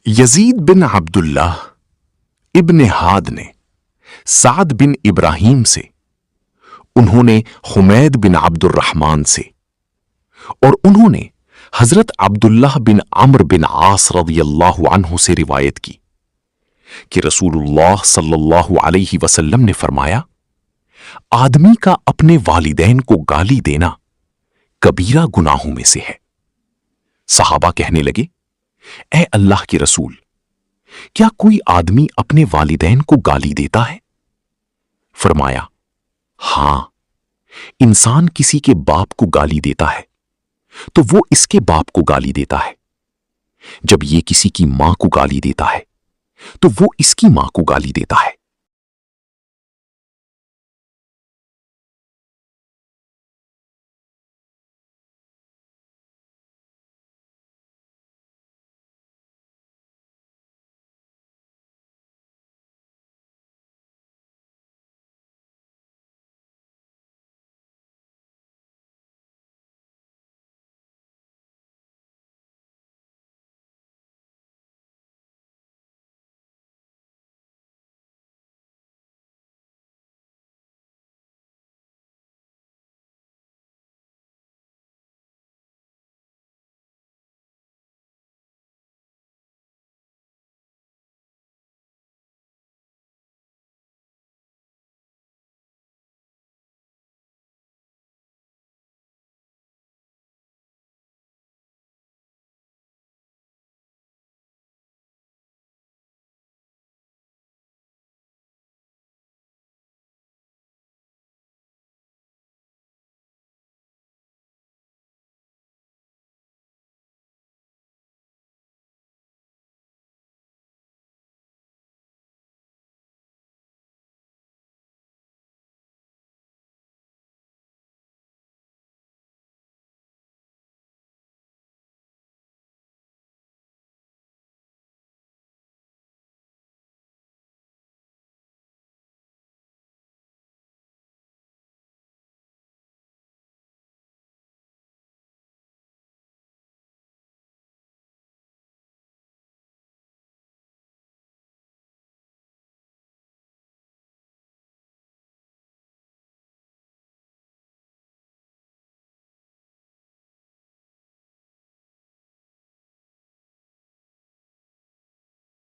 Yazid बिन अब्दुल्लाह इब्न हाद ने साद बिन इब्राहिम से, उन्होंने हुमैद बिन अब्दुर्रहमान से, और उन्होंने हजरत अब्दुल्लाह बिन अम्र बिन आस रज़ियल्लाहु अन्हु से रिवायत की कि रसूलुल्लाह सल्लल्लाहु अलैहि वसल्लम ने फरमाया, आदमी का अपने वालिदैन को गाली देना कबीरा गुनाहों में से है। सहाबा कहने लगे, ए अल्लाह के रसूल, क्या कोई आदमी अपने वालिदैन को गाली देता है? फरमाया, हां, इंसान किसी के बाप को गाली देता है तो वो इसके बाप को गाली देता है। जब ये किसी की मां को गाली देता है तो वो इसकी मां को गाली देता है।